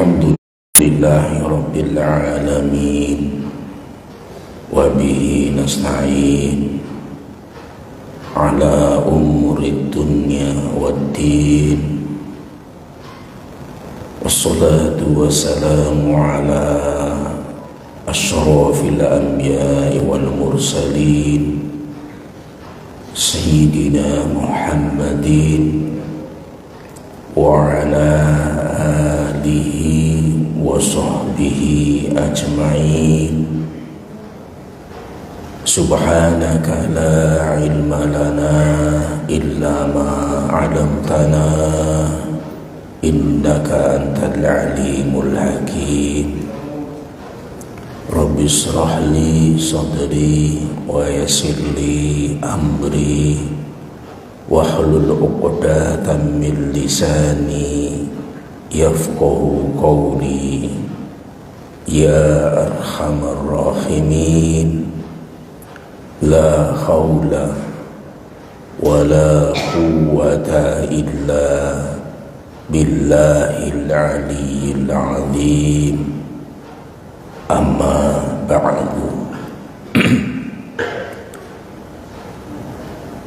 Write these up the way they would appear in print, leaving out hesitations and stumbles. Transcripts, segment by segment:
Alhamdulillahi Rabbil Alamin, wa bihi nasta'in ala umuri dunya waddin, wassalatu wassalamu ala asyrafil anbiya'i wal mursalin Sayyidina Muhammadin wa ala alihi wa sahbihi ajma'in. Subhanaka la ilma lana illa ma 'allamtana innaka antal alimul hakim. Rabbi shrah li sadri wa yassir li amri wahlul 'uqdatam min lisani yafqahu qawli. Ya arhamar rahimin, la haula wa la quwwata illa billahil aliyyil azim. Amma ba'du.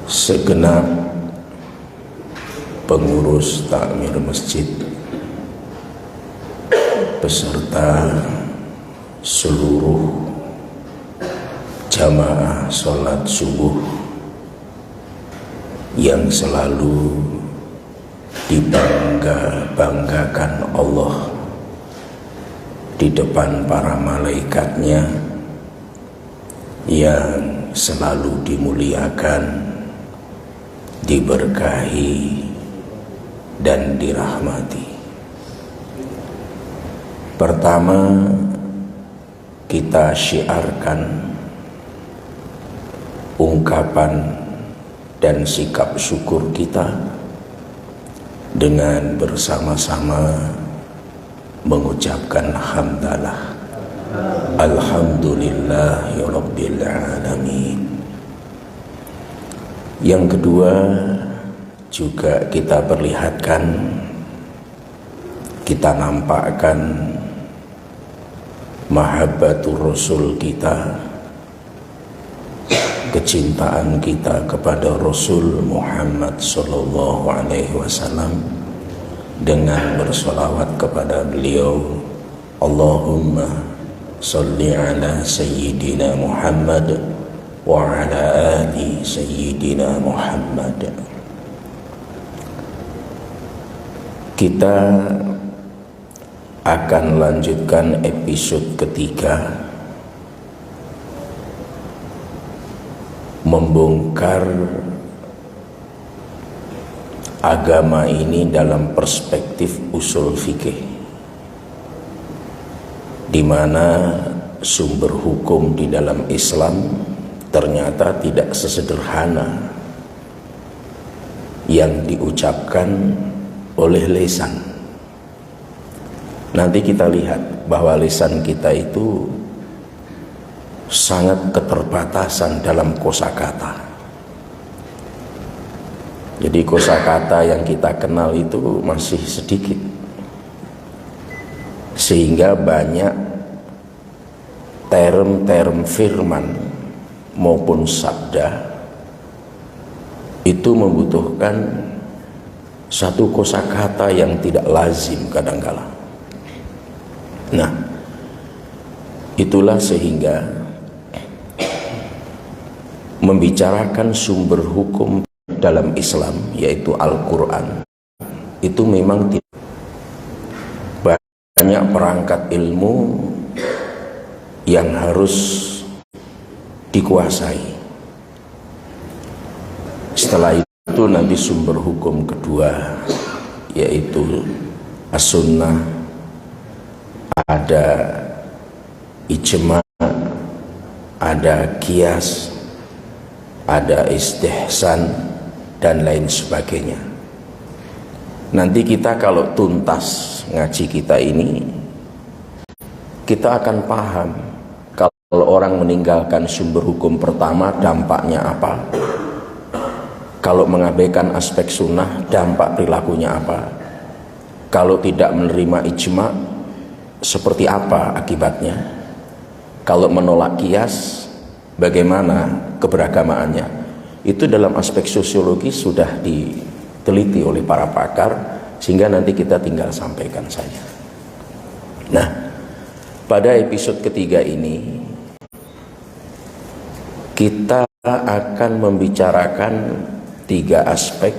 Segenap pengurus takmir masjid beserta seluruh jamaah sholat subuh yang selalu dibangga-banggakan Allah di depan para malaikatnya, yang selalu dimuliakan, diberkahi dan dirahmati. Pertama, kita syiarkan ungkapan dan sikap syukur kita dengan bersama-sama mengucapkan hamdalah, alhamdulillahi rabbil alamin. Yang kedua, juga kita perlihatkan, kita nampakkan mahabbatur rasul kita, kecintaan kita kepada Rasul Muhammad sallallahu alaihi wasallam dengan bersolawat kepada beliau. Allahumma salli ala Sayyidina Muhammad wa ala ali Sayyidina Muhammad. Kita akan lanjutkan episode ketiga, membongkar agama ini dalam perspektif usul fikih, di mana sumber hukum di dalam Islam ternyata tidak sesederhana yang diucapkan oleh lisan. Nanti kita lihat bahwa lisan kita itu sangat keterbatasan dalam kosakata. Jadi kosakata yang kita kenal itu masih sedikit, sehingga banyak term-term firman maupun sabda itu membutuhkan satu kosakata yang tidak lazim kadangkala. Nah, itulah sehingga membicarakan sumber hukum dalam Islam, yaitu Al-Quran, itu memang banyak perangkat ilmu yang harus dikuasai. Setelah itu nanti sumber hukum kedua, yaitu as-sunnah, ada ijma', ada qiyas, ada istihsan, dan lain sebagainya. Nanti kita kalau tuntas ngaji kita ini, kita akan paham kalau orang meninggalkan sumber hukum pertama dampaknya apa, kalau mengabaikan aspek sunnah dampak perilakunya apa, kalau tidak menerima ijma seperti apa akibatnya? Kalau menolak kias, bagaimana keberagamaannya? Itu dalam aspek sosiologi sudah diteliti oleh para pakar, sehingga nanti kita tinggal sampaikan saja. Nah, pada episode ketiga ini kita akan membicarakan 3 aspek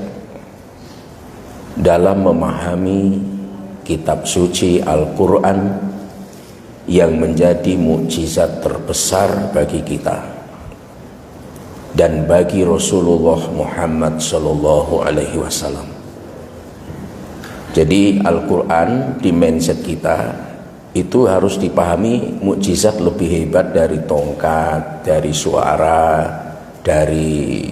dalam memahami kitab suci Al-Quran yang menjadi mukjizat terbesar bagi kita dan bagi Rasulullah Muhammad Sallallahu Alaihi Wasallam. Jadi Al-Quran di mindset kita itu harus dipahami mukjizat lebih hebat dari tongkat, dari suara, dari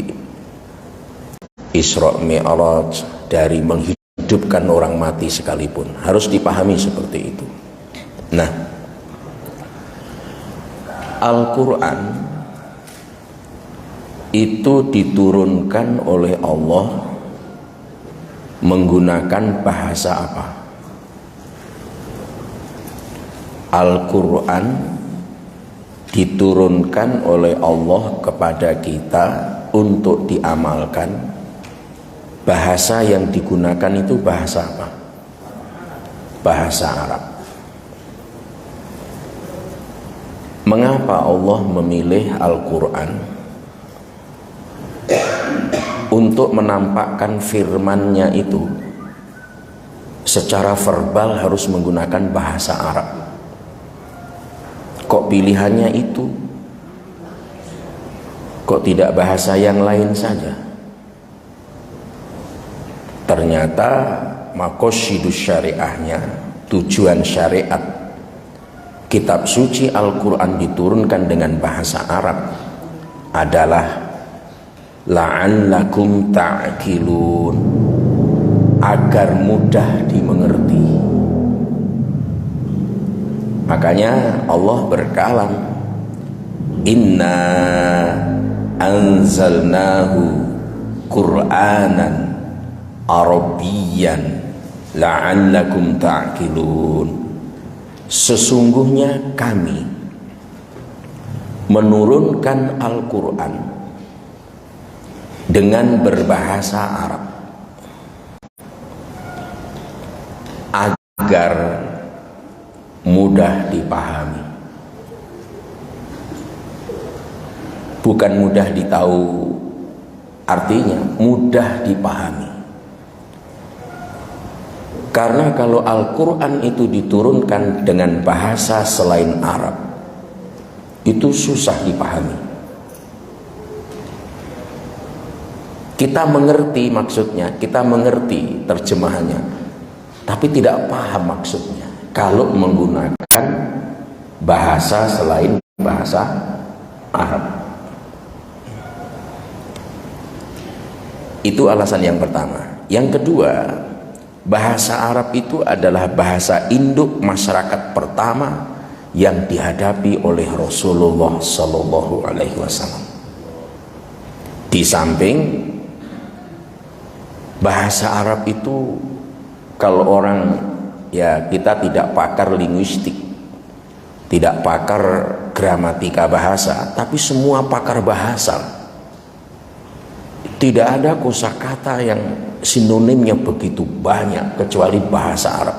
Isra Mi'raj, dari menghidupkan orang mati sekalipun. Harus dipahami seperti itu. Nah, Al-Quran itu diturunkan oleh Allah menggunakan bahasa apa? Al-Quran diturunkan oleh Allah kepada kita untuk diamalkan. Bahasa yang digunakan itu bahasa apa? Bahasa Arab. Mengapa Allah memilih Al-Quran untuk menampakkan firman-Nya itu secara verbal harus menggunakan bahasa Arab? Kok pilihannya itu? Kok tidak bahasa yang lain saja? Ternyata maqasidus syariahnya, tujuan syariat kitab suci Al-Quran diturunkan dengan bahasa Arab adalah la'allakum ta'qilun, agar mudah dimengerti. Makanya Allah berkalam, inna anzalnahu Qur'anan Arabiyyan la'allakum ta'qilun. Sesungguhnya kami menurunkan Al-Quran dengan berbahasa Arab agar mudah dipahami, bukan mudah ditahu, artinya mudah dipahami. Karena kalau Al-Quran itu diturunkan dengan bahasa selain Arab, itu susah dipahami. Kita mengerti maksudnya, kita mengerti terjemahannya, tapi tidak paham maksudnya kalau menggunakan bahasa selain bahasa Arab. Itu alasan yang pertama. Yang kedua, bahasa Arab itu adalah bahasa induk masyarakat pertama yang dihadapi oleh Rasulullah Sallallahu Alaihi Wasallam. Di samping bahasa Arab itu, kalau orang, ya kita tidak pakar linguistik, tidak pakar gramatika bahasa, tapi semua pakar bahasa. Tidak ada kosakata yang sinonimnya begitu banyak kecuali bahasa Arab.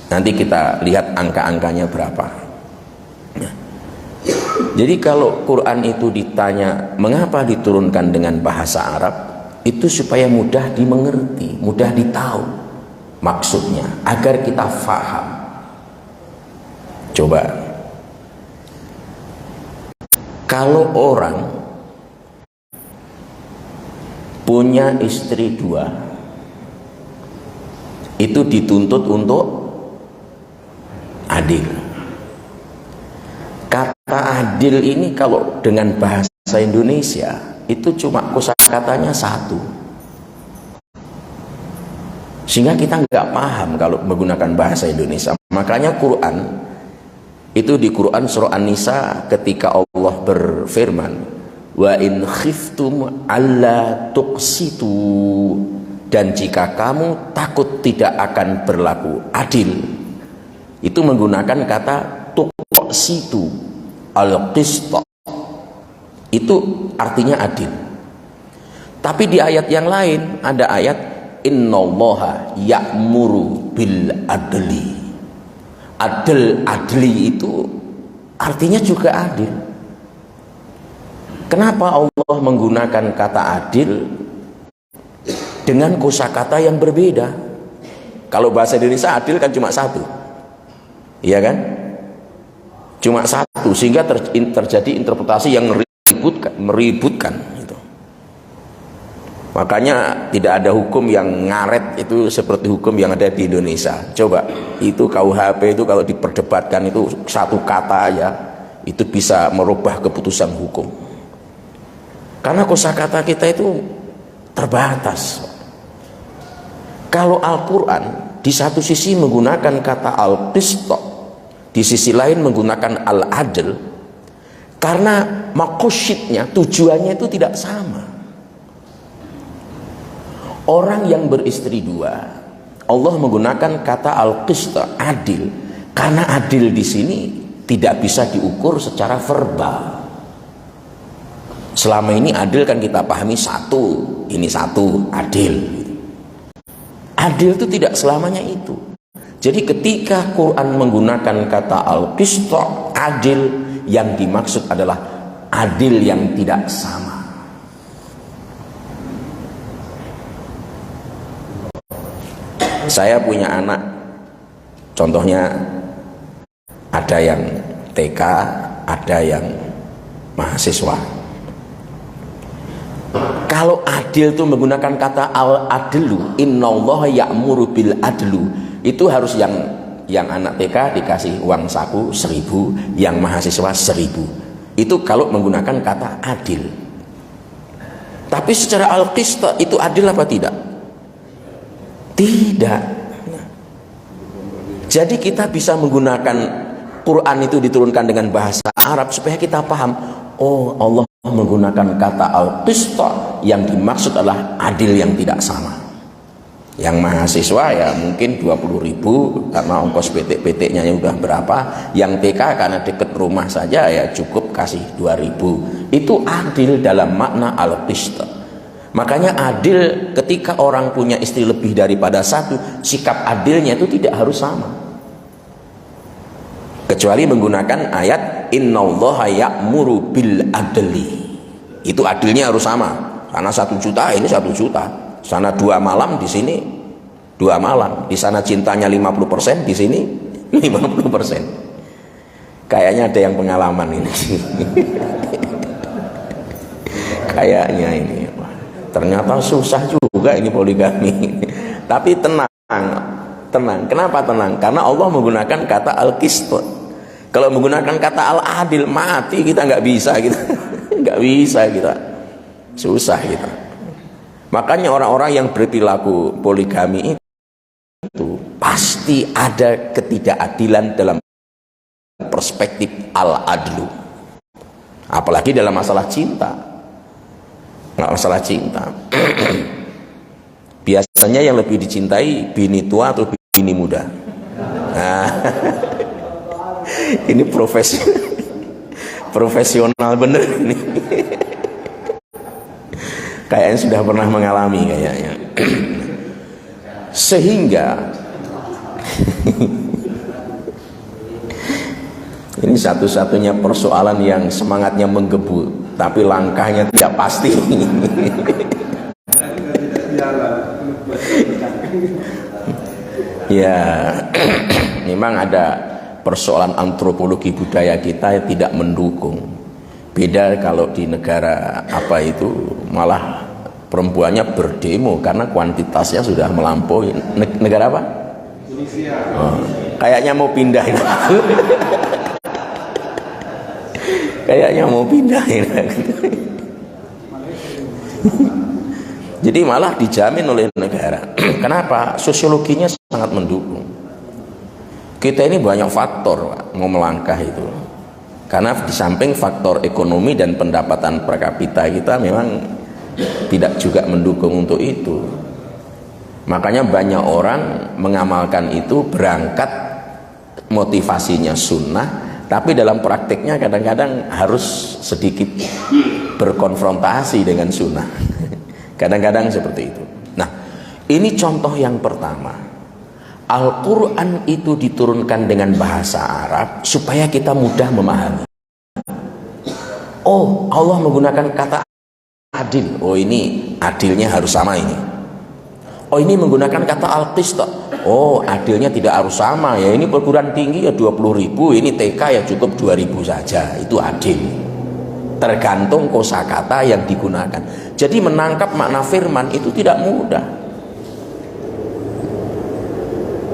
Nanti kita lihat angka-angkanya berapa. Nah, jadi kalau Quran itu ditanya mengapa diturunkan dengan bahasa Arab, itu supaya mudah dimengerti, mudah ditahu maksudnya, agar kita faham. Coba, kalau orang punya istri 2, itu dituntut untuk adil. Kata adil ini kalau dengan bahasa Indonesia itu cuma kosakatanya 1, sehingga kita nggak paham kalau menggunakan bahasa Indonesia. Makanya Quran itu, di Quran surah An-Nisa ketika Allah berfirman, wa in khiftum alla tuqsitu, dan jika kamu takut tidak akan berlaku adil, itu menggunakan kata tuqsitu al-qist, itu artinya adil. Tapi di ayat yang lain ada ayat innallaha ya'muru bil adli. Adli itu artinya juga adil. Kenapa Allah menggunakan kata adil dengan kosakata yang berbeda? Kalau bahasa Indonesia adil kan cuma satu, iya kan? Cuma satu, sehingga terjadi interpretasi yang meributkan itu. Makanya tidak ada hukum yang ngaret itu seperti hukum yang ada di Indonesia. Coba itu KUHP itu kalau diperdebatkan itu satu kata aja itu bisa merubah keputusan hukum. Karena kosakata kita itu terbatas. Kalau Al-Quran di satu sisi menggunakan kata al-qist, di sisi lain menggunakan al-adl, karena makosyidnya, tujuannya itu tidak sama. Orang yang beristri dua, Allah menggunakan kata al-qist, adil, karena adil di sini tidak bisa diukur secara verbal. Selama ini adil kan kita pahami satu, ini satu, adil. Adil itu tidak selamanya itu. Jadi ketika Quran menggunakan kata al-qist, adil, yang dimaksud adalah adil yang tidak sama. Saya punya anak, contohnya ada yang TK, ada yang mahasiswa. Kalau adil itu menggunakan kata al-adlu, innallaha ya'muru bil adlu, itu harus yang anak TK dikasih uang saku 1.000, yang mahasiswa 1.000. Itu kalau menggunakan kata adil. Tapi secara al-qist itu adil apa tidak? Tidak. Jadi kita bisa menggunakan Quran itu diturunkan dengan bahasa Arab supaya kita paham, oh Allah menggunakan kata al-qist yang dimaksud adalah adil yang tidak sama. Yang mahasiswa ya mungkin 20.000 karena ongkos PT-nya udah berapa, yang TK karena dekat rumah saja ya cukup kasih 2.000. Itu adil dalam makna al-qist. Makanya adil ketika orang punya istri lebih daripada satu, sikap adilnya itu tidak harus sama, kecuali menggunakan ayat innallaha ya'muru bil adli. Itu adilnya harus sama, karena 1 juta ini 1 juta, sana 2 malam, di sini 2 malam, di sana cintanya 50%, di sini 50%. Kayaknya ada yang pengalaman ini. Kayaknya ini ternyata susah juga ini poligami. Tapi tenang. Kenapa tenang? Karena Allah menggunakan kata al-qist. Kalau menggunakan kata al-adil, mati kita, nggak bisa kita. Nggak bisa kita, susah kita. Makanya orang-orang yang berperilaku poligami itu pasti ada ketidakadilan dalam perspektif al-adlu. Apalagi dalam masalah cinta. Masalah cinta. Biasanya yang lebih dicintai bini tua atau bini muda. Nah, ini profesional bener ini. Kayaknya sudah pernah mengalami kayaknya. Sehingga ini satu-satunya persoalan yang semangatnya menggebu, tapi langkahnya tidak pasti. Ya, memang ada persoalan antropologi budaya kita yang tidak mendukung. Beda kalau di negara apa itu malah perempuannya berdemo karena kuantitasnya sudah melampaui. Negara apa? Indonesia. Oh, kayaknya mau pindah. Kayaknya mau pindah. Jadi malah dijamin oleh negara. Kenapa? Sosiologinya sangat mendukung. Kita ini banyak faktor mau melangkah itu. Karena di samping faktor ekonomi dan pendapatan per kapita kita memang tidak juga mendukung untuk itu. Makanya banyak orang mengamalkan itu berangkat motivasinya sunnah, tapi dalam prakteknya kadang-kadang harus sedikit berkonfrontasi dengan sunnah. Kadang-kadang seperti itu. Nah, ini contoh yang pertama. Al-Quran itu diturunkan dengan bahasa Arab supaya kita mudah memahami. Oh, Allah menggunakan kata adil. Oh, ini adilnya harus sama ini. Oh, ini menggunakan kata al-qist. Oh, adilnya tidak harus sama ya. Ini perguruan tinggi ya 20.000, ini TK ya cukup 2.000 saja. Itu adil. Tergantung kosakata yang digunakan. Jadi menangkap makna firman itu tidak mudah.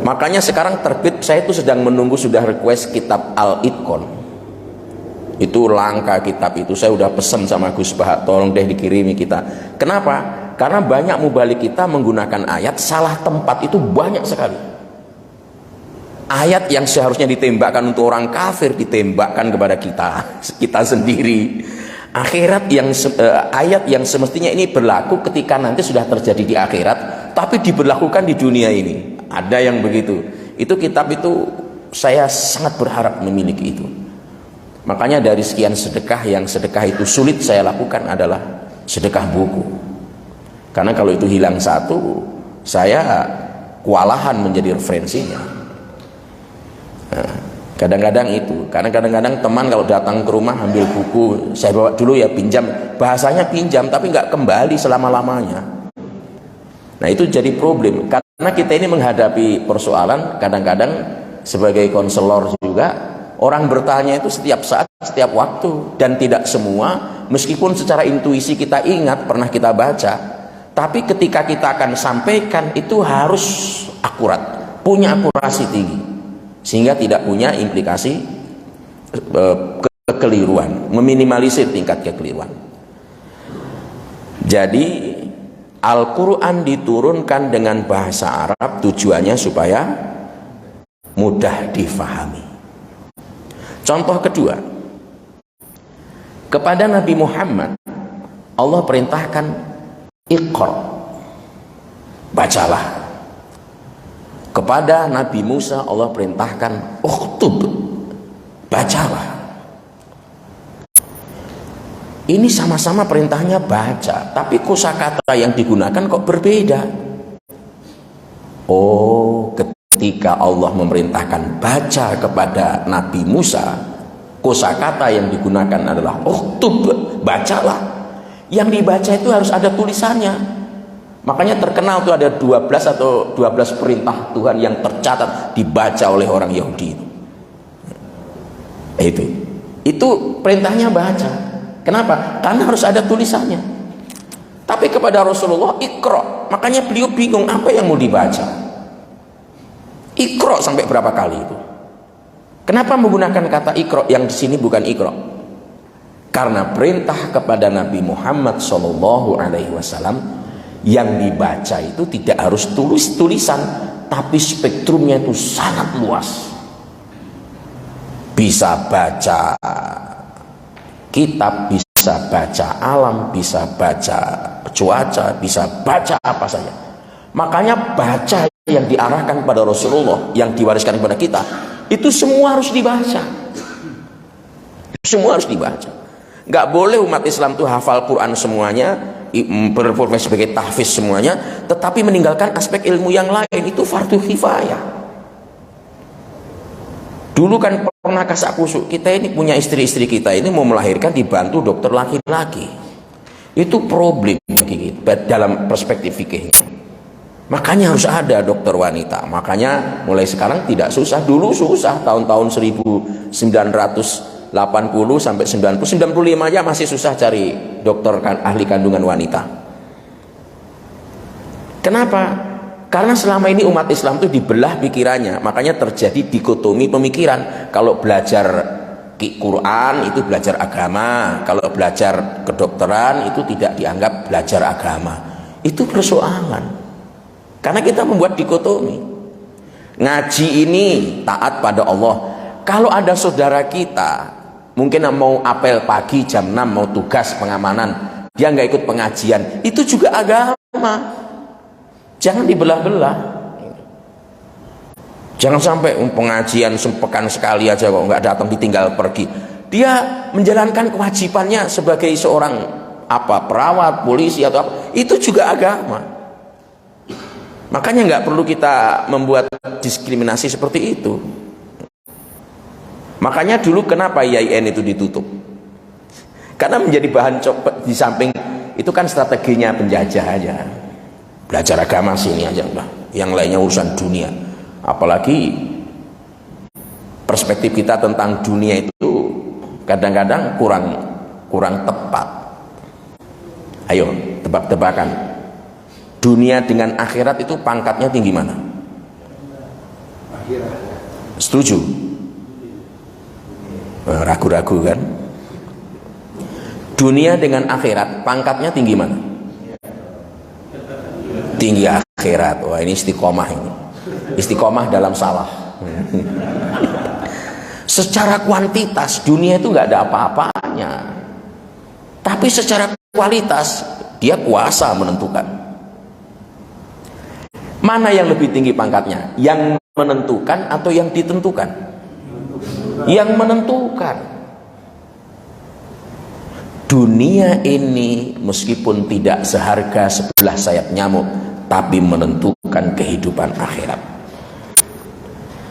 Makanya sekarang terbit, saya itu sedang menunggu, sudah request kitab Al-Itqan. Itu langka kitab itu, saya udah pesen sama Gus Bah, tolong deh dikirimi kita. Kenapa? Karena banyak mubalik kita menggunakan ayat salah tempat, itu banyak sekali. Ayat yang seharusnya ditembakkan untuk orang kafir ditembakkan kepada kita sendiri. Ayat yang semestinya ini berlaku ketika nanti sudah terjadi di akhirat, tapi diberlakukan di dunia ini. Ada yang begitu. Itu kitab itu saya sangat berharap memiliki itu. Makanya dari sekian sedekah, yang sedekah itu sulit saya lakukan adalah sedekah buku. Karena kalau itu hilang satu, saya kewalahan menjadi referensinya. Nah, kadang-kadang itu, karena kadang-kadang teman kalau datang ke rumah ambil buku, saya bawa dulu ya, pinjam, bahasanya pinjam tapi nggak kembali selama-lamanya. Nah, itu jadi problem, karena kita ini menghadapi persoalan kadang-kadang sebagai konselor juga, orang bertanya itu setiap saat, setiap waktu, dan tidak semua, meskipun secara intuisi kita ingat pernah kita baca, tapi ketika kita akan sampaikan itu harus akurat, punya akurasi tinggi, sehingga tidak punya implikasi kekeliruan, meminimalisir tingkat kekeliruan. Jadi Al-Quran diturunkan dengan bahasa Arab tujuannya supaya mudah difahami. Contoh kedua, kepada Nabi Muhammad Allah perintahkan Iqra, bacalah. Kepada Nabi Musa Allah perintahkan Uktub, bacalah. Ini sama-sama perintahnya baca, tapi kosakata yang digunakan kok berbeda. Oh, ketika Allah memerintahkan baca kepada Nabi Musa, kosakata yang digunakan adalah Uktub, bacalah. Yang dibaca itu harus ada tulisannya. Makanya terkenal tuh ada 12 atau 12 perintah Tuhan yang tercatat dibaca oleh orang Yahudi itu. Itu perintahnya baca. Kenapa? Karena harus ada tulisannya. Tapi kepada Rasulullah Iqra, makanya beliau bingung apa yang mau dibaca. Iqra sampai berapa kali itu? Kenapa menggunakan kata Iqra yang di sini bukan Iqra? Karena perintah kepada Nabi Muhammad SAW yang dibaca itu tidak harus tulisan, tapi spektrumnya itu sangat luas. Bisa baca kitab, bisa baca alam, bisa baca cuaca, bisa baca apa saja. Makanya baca yang diarahkan kepada Rasulullah, yang diwariskan kepada kita, itu semua harus dibaca. Semua harus dibaca. Nggak boleh umat Islam itu hafal Quran semuanya, berprofesi sebagai tahfiz semuanya, tetapi meninggalkan aspek ilmu yang lain. Itu fardu kifayah. Dulu kan pernah kasak kusuk, kita ini punya istri-istri kita ini mau melahirkan dibantu dokter laki-laki. Itu problem bagi kita dalam perspektif fikihnya. Makanya harus ada dokter wanita. Makanya mulai sekarang tidak susah. Dulu susah, tahun-tahun 1980 sampai 90, 95 aja masih susah cari dokter ahli kandungan wanita. Kenapa? Karena selama ini umat Islam itu dibelah pikirannya, makanya terjadi dikotomi pemikiran. Kalau belajar Quran itu belajar agama, kalau belajar kedokteran itu tidak dianggap belajar agama. Itu persoalan. Karena kita membuat dikotomi. Ngaji ini taat pada Allah. Kalau ada saudara kita mungkin mau apel pagi jam 6 mau tugas pengamanan, dia nggak ikut pengajian, itu juga agama. Jangan dibelah-belah. Jangan sampai pengajian sepekan sekali aja kok nggak datang, ditinggal pergi. Dia menjalankan kewajibannya sebagai seorang perawat, polisi atau apa, itu juga agama. Makanya nggak perlu kita membuat diskriminasi seperti itu. Makanya dulu kenapa IAIN itu ditutup? Karena menjadi bahan coba, di samping itu kan strateginya penjajah aja. Belajar agama sini aja udah, yang lainnya urusan dunia. Apalagi perspektif kita tentang dunia itu kadang-kadang kurang tepat. Ayo tebak-tebakan, dunia dengan akhirat itu pangkatnya tinggi mana? Setuju? Ragu-ragu kan? Dunia dengan akhirat pangkatnya tinggi mana? Tinggi akhirat. Wah, ini istiqomah ini. Istiqomah dalam salah. Secara kuantitas dunia itu nggak ada apa-apanya, tapi secara kualitas dia kuasa menentukan. Mana yang lebih tinggi pangkatnya? Yang menentukan atau yang ditentukan? Yang menentukan. Dunia ini meskipun tidak seharga sebelah sayap nyamuk, tapi menentukan kehidupan akhirat.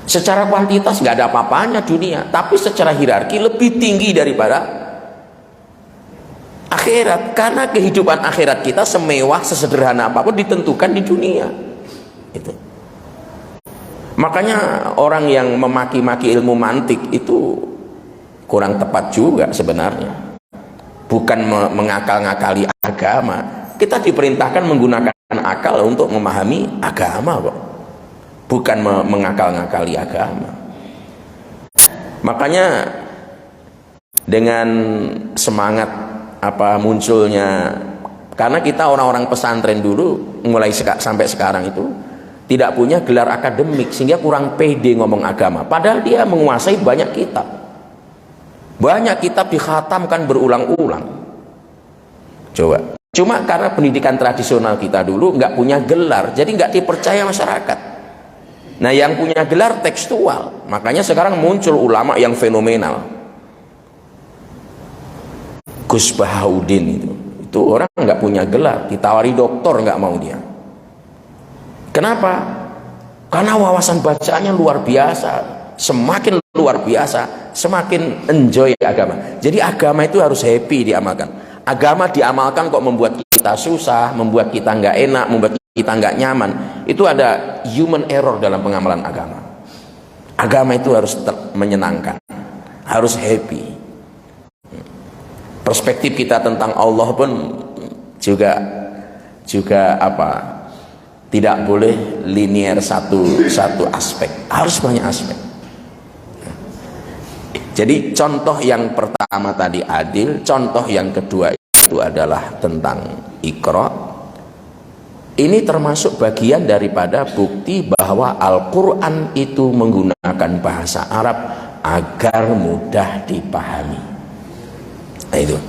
Secara kuantitas nggak ada apa-apanya dunia, tapi secara hierarki lebih tinggi daripada akhirat, karena kehidupan akhirat kita semewah, sesederhana apapun ditentukan di dunia. Itu. Makanya orang yang memaki-maki ilmu mantik itu kurang tepat juga sebenarnya. Bukan mengakal-ngakali agama. Kita diperintahkan menggunakan akal untuk memahami agama kok, bukan mengakal-ngakali agama. Makanya dengan semangat munculnya, karena kita orang-orang pesantren dulu mulai sampai sekarang itu tidak punya gelar akademik, sehingga kurang pede ngomong agama, padahal dia menguasai banyak kitab. Banyak kitab dikhatamkan berulang-ulang. Coba. Cuma karena pendidikan tradisional kita dulu nggak punya gelar, jadi nggak dipercaya masyarakat. Nah, yang punya gelar tekstual, makanya sekarang muncul ulama yang fenomenal. Gus Bahaudin itu orang nggak punya gelar, ditawari doktor nggak mau dia. Kenapa? Karena wawasan bacaannya luar biasa. Semakin luar biasa, semakin enjoy agama. Jadi agama itu harus happy diamalkan. Agama diamalkan kok membuat kita susah, membuat kita nggak enak, membuat kita nggak nyaman. Itu ada human error dalam pengamalan agama. Agama itu harus menyenangkan, harus happy. Perspektif kita tentang Allah pun juga tidak boleh linear satu aspek, harus banyak aspek. Jadi contoh yang pertama tadi adil, contoh yang kedua itu adalah tentang Iqra. Ini termasuk bagian daripada bukti bahwa Al-Quran itu menggunakan bahasa Arab agar mudah dipahami. Nah itu.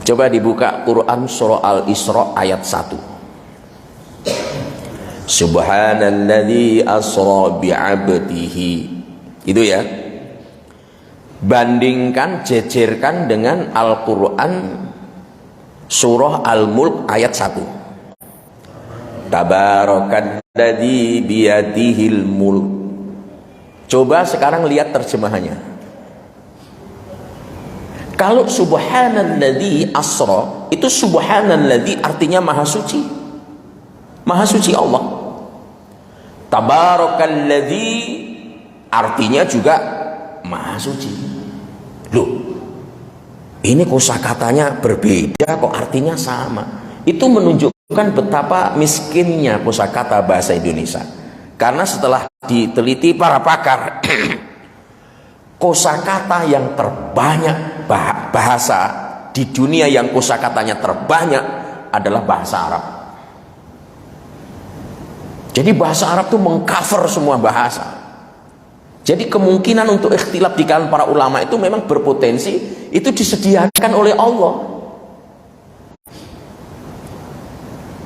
Coba dibuka Quran surah Al-Isra ayat 1. Subhanalladzi asra bi'abdihi. Itu ya. Bandingkan, jejerkan dengan Al-Quran surah Al-Mulk ayat 1. Tabarakalladzi biyadihil mulk. Coba sekarang lihat terjemahannya. Kalau subhanalladzi asra, itu subhanalladzi artinya maha suci. Maha suci Allah. Tabarakalladzi artinya juga maha suci. Loh, ini kosakatanya berbeda kok artinya sama. Itu menunjukkan betapa miskinnya kosakata bahasa Indonesia. Karena setelah diteliti para pakar, kosakata yang terbanyak bahasa di dunia yang kosakatanya terbanyak adalah bahasa Arab. Jadi bahasa Arab itu mengcover semua bahasa. Jadi kemungkinan untuk ikhtilaf di kalangan para ulama itu memang berpotensi itu disediakan oleh Allah.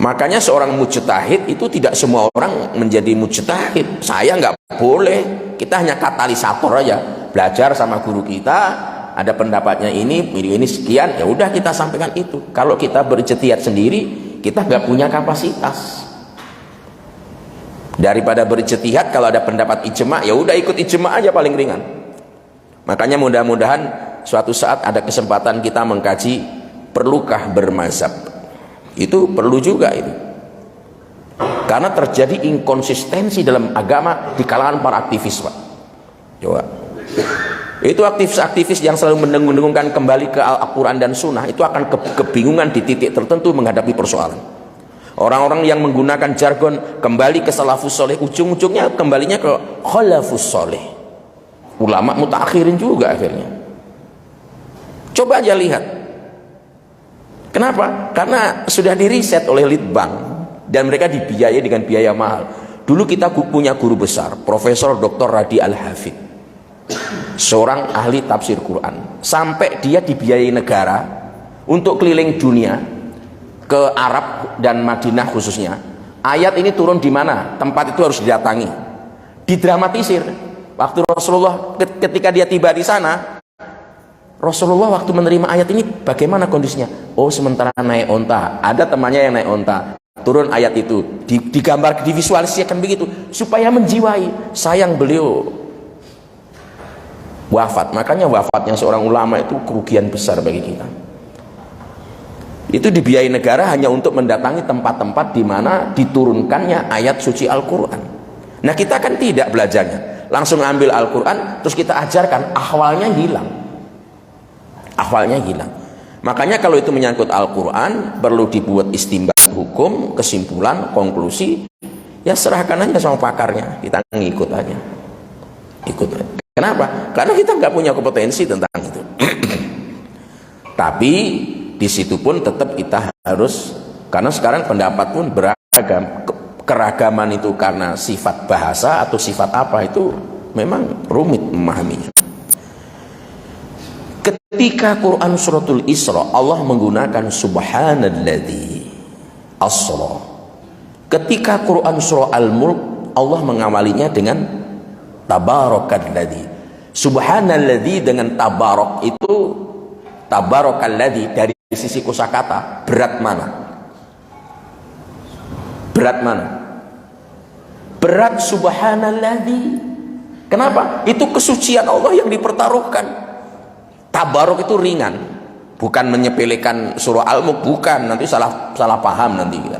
Makanya seorang mujtahid itu tidak semua orang menjadi mujtahid. Saya nggak boleh, kita hanya katalisator aja, belajar sama guru kita, ada pendapatnya ini sekian, ya udah kita sampaikan itu. Kalau kita berijtihad sendiri, kita nggak punya kapasitas. Daripada berijtihad, kalau ada pendapat ijma, ya udah ikut ijma aja paling ringan. Makanya mudah-mudahan suatu saat ada kesempatan kita mengkaji perlukah bermazhab. Itu perlu juga itu. Karena terjadi inkonsistensi dalam agama di kalangan para aktivis, Pak. Coba. Itu aktivis-aktivis yang selalu mendengung-dengungkan kembali ke Al-Quran dan Sunnah itu akan kebingungan di titik tertentu menghadapi persoalan. Orang-orang yang menggunakan jargon kembali ke salafus soleh, ujung-ujungnya kembalinya ke khalafus soleh. Ulama mutakhirin juga akhirnya. Coba aja lihat. Kenapa? Karena sudah diriset oleh Litbang dan mereka dibiayai dengan biaya mahal. Dulu kita punya guru besar, Profesor Dr. Radi Al-Hafid, seorang ahli tafsir Quran. Sampai dia dibiayai negara untuk keliling dunia ke Arab dan Madinah khususnya. Ayat ini turun di mana? Tempat itu harus didatangi. Didramatisir. Waktu Rasulullah ketika dia tiba di sana, Rasulullah waktu menerima ayat ini bagaimana kondisinya? Oh, sementara naik onta, ada temannya yang naik onta, turun ayat itu, digambar, divisualisasikan begitu supaya menjiwai. Sayang beliau wafat. Makanya wafatnya seorang ulama itu kerugian besar bagi kita. Itu dibiayai negara hanya untuk mendatangi tempat-tempat di mana diturunkannya ayat suci Al-Quran. Nah, kita kan tidak belajarnya, langsung ambil Al-Quran terus kita ajarkan, ahwalnya hilang. Ahwalnya hilang. Makanya kalau itu menyangkut Al-Quran perlu dibuat istimbat hukum, kesimpulan, konklusi, ya serahkan aja sama pakarnya, kita ngikut aja, ikut aja. Kenapa? Karena kita nggak punya kompetensi tentang itu. Tapi di situ pun tetap kita harus, karena sekarang pendapat pun beragam. Keragaman itu karena sifat bahasa atau sifat apa itu memang rumit memahaminya. Ketika Quran suratul Isra Allah menggunakan subhanalladzi asra. Ketika Quran surah Al-Mulk Allah mengawalinya dengan tabarakalladzi. Subhanalladzi dengan tabarak itu, tabarakalladzi dari sisi kosakata berat mana? Berat mana? Berat subhanalladzi. Kenapa? Itu kesucian Allah yang dipertaruhkan. Tabarok itu ringan, bukan menyepelekan surah Al-Mulk, bukan, nanti salah paham nanti kita.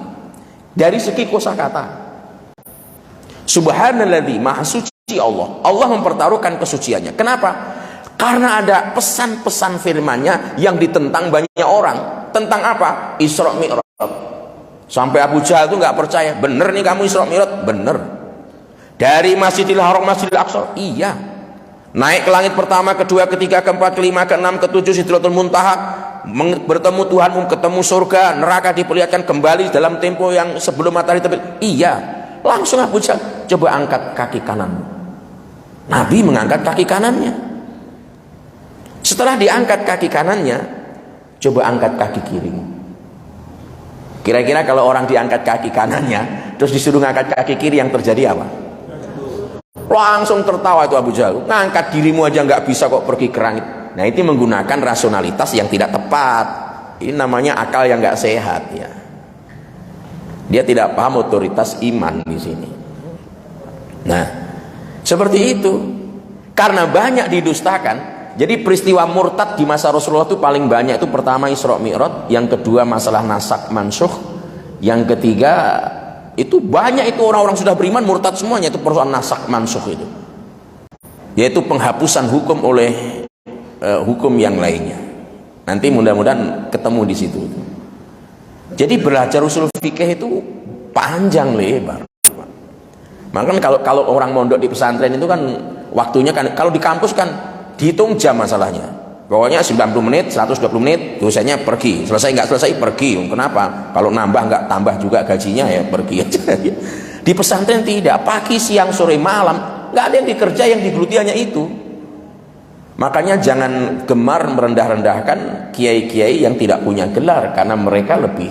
Dari segi kosakata, subhanalladzi, maha suci Allah. Allah mempertaruhkan kesuciannya. Kenapa? Karena ada pesan-pesan firman-Nya yang ditentang banyak orang. Tentang apa? Isra Mi'raj. Sampai Abu Jahal itu nggak percaya. Bener nih kamu Isra Mi'raj? Bener. Dari Masjidil Haram Masjidil Aqsa? Iya. Naik ke langit pertama, kedua, ketiga, keempat, kelima, keenam, ketujuh, Sidratul Muntaha, bertemu Tuhanmu, ketemu surga, neraka diperlihatkan kembali dalam tempo yang sebelum matahari terbit. Iya. Langsung Abu Jahal, coba angkat kaki kananmu. Nabi mengangkat kaki kanannya. Setelah diangkat kaki kanannya, coba angkat kaki kirimu. Kira-kira kalau orang diangkat kaki kanannya terus disuruh ngangkat kaki kiri, yang terjadi apa? Langsung tertawa itu Abu Jahal. Ngangkat dirimu aja nggak bisa kok pergi ke langit. Nah, itu menggunakan rasionalitas yang tidak tepat. Ini namanya akal yang nggak sehat ya. Dia tidak paham otoritas iman di sini. Nah, seperti itu. Karena banyak didustakan, jadi peristiwa murtad di masa Rasulullah itu paling banyak. Itu pertama Isra Mi'raj, yang kedua masalah nasak mansukh, yang ketiga itu banyak itu orang-orang sudah beriman murtad semuanya, itu persoalan nasak mansukh itu, yaitu penghapusan hukum oleh hukum yang lainnya. Nanti mudah-mudahan ketemu di situ. Jadi belajar usul fikih itu panjang lebar. Makanya kalau orang mondok di pesantren itu kan waktunya kan, kalau di kampus kan dihitung jam masalahnya. Pokoknya 90 menit, 120 menit, dosennya pergi. Selesai nggak selesai pergi. Kenapa? Kalau nambah nggak tambah juga gajinya ya pergi aja. Di pesantren tidak, pagi, siang, sore, malam, nggak ada yang dikerja, yang digeluti hanya itu. Makanya jangan gemar merendah-rendahkan kiai-kiai yang tidak punya gelar, karena mereka lebih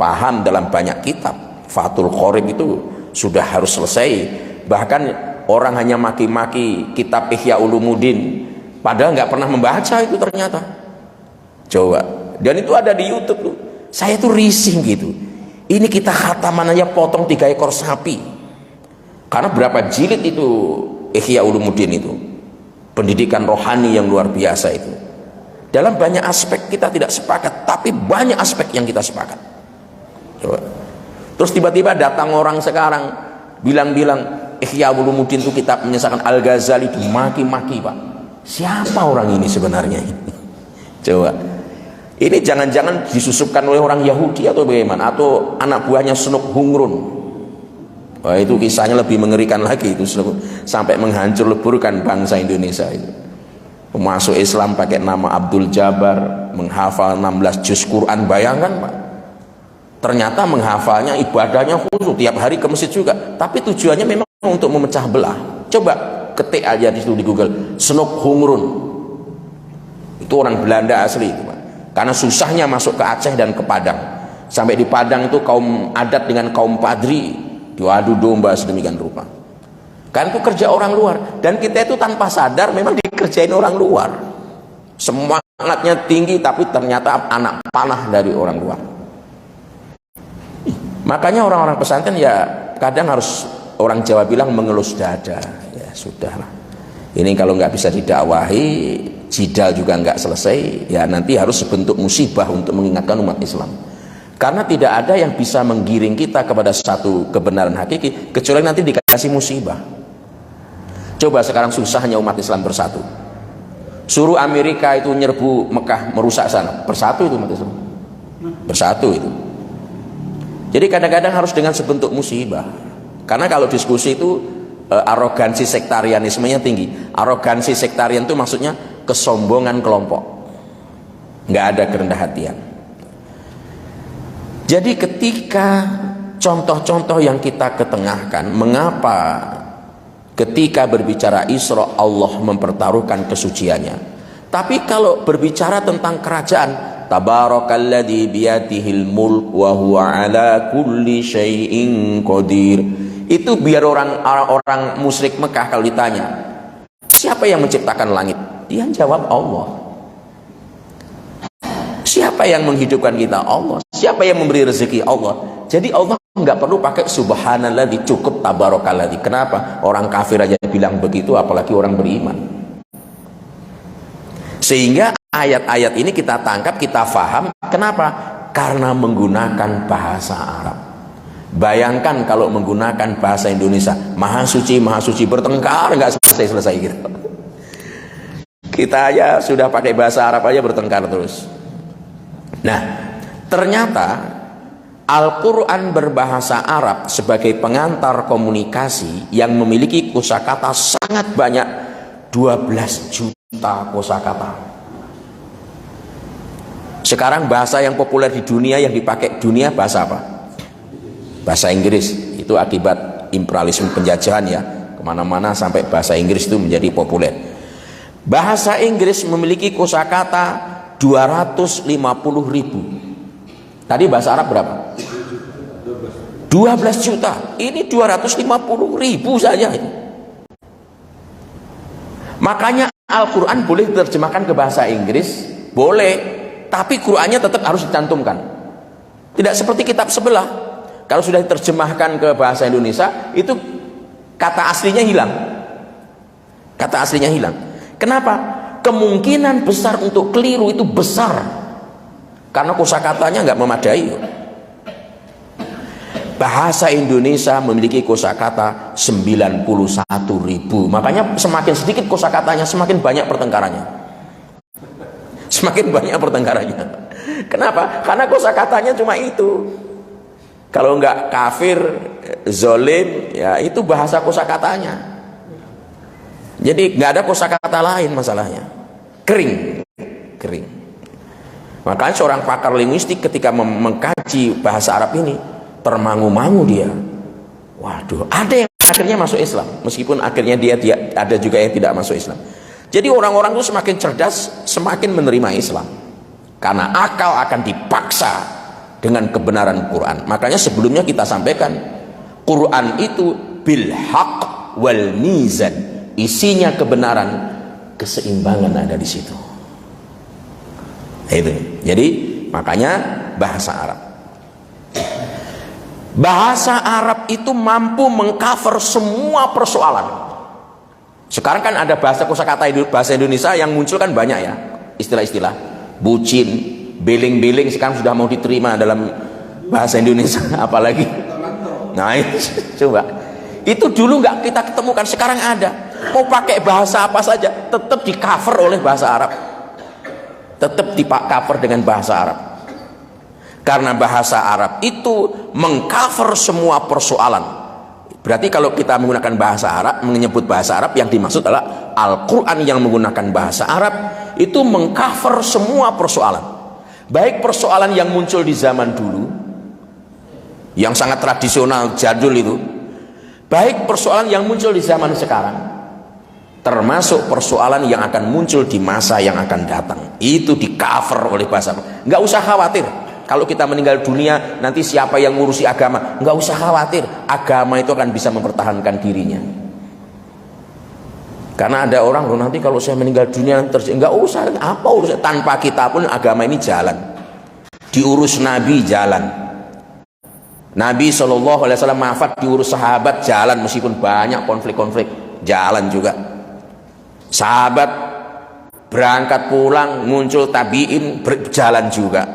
paham dalam banyak kitab. Fathul Qorib itu sudah harus selesai. Bahkan orang hanya maki-maki kitab Ihya Ulumuddin, padahal nggak pernah membaca itu ternyata. Coba. Dan itu ada di YouTube tuh. Saya tuh risih gitu. Ini kita khataman aja potong 3 ekor sapi. Karena berapa jilid itu Ihya Ulumuddin itu. Pendidikan rohani yang luar biasa itu. Dalam banyak aspek kita tidak sepakat, tapi banyak aspek yang kita sepakat. Coba. Terus tiba-tiba datang orang sekarang bilang-bilang Ihya Ulumuddin itu kitab menyesatkan, Al-Ghazali dimaki-maki, Pak. Siapa orang ini sebenarnya? Coba. Ini jangan-jangan disusupkan oleh orang Yahudi atau bagaimana, atau anak buahnya Snuk Hungrun. Wah, itu kisahnya lebih mengerikan lagi itu, sampai menghancur leburkan bangsa Indonesia itu. Masuk Islam pakai nama Abdul Jabbar, menghafal 16 juz Quran. Bayangkan, Pak. Ternyata menghafalnya, ibadahnya khusus, tiap hari ke masjid juga, tapi tujuannya memang untuk memecah belah. Coba ketik aja di situ di Google, Snuk Hungrun. Itu orang Belanda asli itu, Pak. Karena susahnya masuk ke Aceh dan ke Padang. Sampai di Padang itu kaum adat dengan kaum Padri diadu domba sedemikian rupa. Kan itu kerja orang luar, dan kita itu tanpa sadar memang dikerjain orang luar. Semangatnya tinggi, tapi ternyata anak panah dari orang luar. Makanya orang-orang pesantren ya kadang harus, orang Jawa bilang, mengelus dada. Ya sudahlah, ini kalau nggak bisa didakwahi, jidal juga nggak selesai, ya nanti harus sebentuk musibah untuk mengingatkan umat Islam. Karena tidak ada yang bisa menggiring kita kepada satu kebenaran hakiki kecuali nanti dikasih musibah. Coba sekarang susahnya umat Islam bersatu. Suruh Amerika itu nyerbu Mekah, merusak sana, bersatu itu umat Islam. Bersatu itu. Jadi kadang-kadang harus dengan sebentuk musibah. Karena kalau diskusi itu arogansi sektarianismenya tinggi. Arogansi sektarian itu maksudnya kesombongan kelompok, nggak ada kerendah hatian. Jadi ketika contoh-contoh yang kita ketengahkan, mengapa ketika berbicara Isra Allah mempertaruhkan kesuciannya, tapi kalau berbicara tentang kerajaan, tabarakalladzi biyadihil mulk wa huwa ala kulli syai'in qadir, itu biar orang musyrik Mekah kalau ditanya siapa yang menciptakan langit, dia jawab Allah. Siapa yang menghidupkan kita? Allah. Siapa yang memberi rezeki? Allah. Jadi Allah nggak perlu pakai subhanalladzi, cukup tabarakalladzi. Kenapa? Orang kafir aja bilang begitu, apalagi orang beriman. Sehingga ayat-ayat ini kita tangkap, kita faham. Kenapa? Karena menggunakan bahasa Arab. Bayangkan kalau menggunakan bahasa Indonesia, maha suci bertengkar nggak selesai gitu. Kita aja sudah pakai bahasa Arab aja bertengkar terus. Nah, ternyata Al-Quran berbahasa Arab sebagai pengantar komunikasi yang memiliki kosakata sangat banyak, 12 juta kosakata. Sekarang bahasa yang populer di dunia, yang dipakai dunia, bahasa apa? Bahasa Inggris. Itu akibat imperialisme penjajahan ya, kemana-mana sampai bahasa Inggris itu menjadi populer. Bahasa Inggris memiliki kosakata 250.000. Tadi bahasa Arab berapa? 12 juta. Ini 250.000 saja. Makanya Al-Quran boleh diterjemahkan ke bahasa Inggris, boleh, tapi Qurannya tetap harus dicantumkan. Tidak seperti kitab sebelah. Kalau sudah diterjemahkan ke bahasa Indonesia, itu kata aslinya hilang. Kata aslinya hilang. Kenapa? Kemungkinan besar untuk keliru itu besar, karena kosakatanya nggak memadai. Bahasa Indonesia memiliki kosakata 91.000. Makanya semakin sedikit kosakatanya, semakin banyak pertengkarannya. Semakin banyak pertengkarannya. Kenapa? Karena kosakatanya cuma itu. Kalau nggak kafir, zolim, ya itu bahasa kosakatanya. Jadi nggak ada kosakata lain masalahnya. Kering. Makanya seorang pakar linguistik ketika mengkaji bahasa Arab ini termangu-mangu dia. Waduh, ada yang akhirnya masuk Islam, meskipun akhirnya dia ada juga yang tidak masuk Islam. Jadi orang-orang itu semakin cerdas, semakin menerima Islam, karena akal akan dipaksa dengan kebenaran Quran. Makanya sebelumnya kita sampaikan, Quran itu bil haq wal mizan, isinya kebenaran, keseimbangan ada di situ. Itu. Jadi makanya bahasa Arab. Bahasa Arab itu mampu mengcover semua persoalan. Sekarang kan ada kosakata bahasa Indonesia yang muncul kan banyak ya, istilah-istilah bucin, beling-beling sekarang sudah mau diterima dalam bahasa Indonesia, apalagi. Nah itu coba, itu dulu nggak kita ketemukan, sekarang ada. Mau pakai bahasa apa saja tetap di cover oleh bahasa Arab, tetap di cover dengan bahasa Arab, karena bahasa Arab itu mengcover semua persoalan. Berarti kalau kita menggunakan bahasa Arab, menyebut bahasa Arab, yang dimaksud adalah Al-Quran yang menggunakan bahasa Arab itu mengcover semua persoalan, baik persoalan yang muncul di zaman dulu yang sangat tradisional jadul itu, baik persoalan yang muncul di zaman sekarang, termasuk persoalan yang akan muncul di masa yang akan datang. Itu di cover oleh bahasa Arab. Nggak usah khawatir kalau kita meninggal dunia nanti siapa yang ngurusi agama. Nggak usah khawatir, agama itu akan bisa mempertahankan dirinya. Karena ada orang, loh nanti kalau saya meninggal dunia nggak usah, apa urusan, tanpa kita pun agama ini jalan, diurus Nabi jalan, Nabi SAW wafat diurus sahabat jalan, meskipun banyak konflik-konflik jalan juga. Sahabat berangkat pulang, muncul tabiin berjalan juga.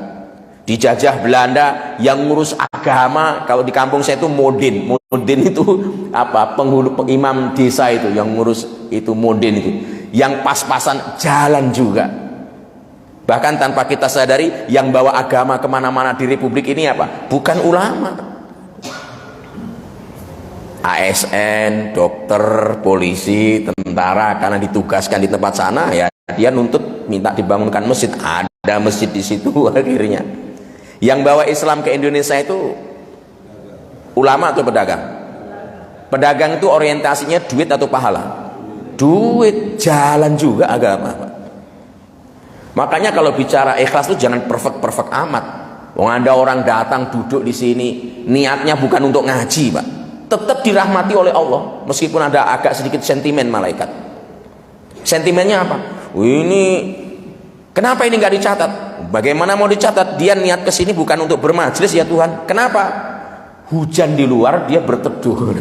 Dijajah Belanda, yang ngurus agama kalau di kampung saya itu modin itu apa, penghulu imam desa itu yang ngurus, itu modin itu yang pas-pasan jalan juga. Bahkan tanpa kita sadari, yang bawa agama kemana-mana di Republik ini apa? Bukan ulama, ASN, dokter, polisi, tentara, karena ditugaskan di tempat sana ya dia nuntut minta dibangunkan masjid, ada masjid di situ. Akhirnya yang bawa Islam ke Indonesia itu ulama atau pedagang? Pedagang itu orientasinya duit atau pahala? Duit, jalan juga agama. Makanya kalau bicara ikhlas itu jangan perfect amat. Wong ada orang datang duduk di sini niatnya bukan untuk ngaji, Pak, tetap dirahmati oleh Allah meskipun ada agak sedikit sentimen malaikat. Sentimennya apa? Ini kenapa ini nggak dicatat? Bagaimana mau dicatat? Dia niat ke sini bukan untuk bermajlis ya Tuhan. Kenapa? Hujan di luar dia berteduh.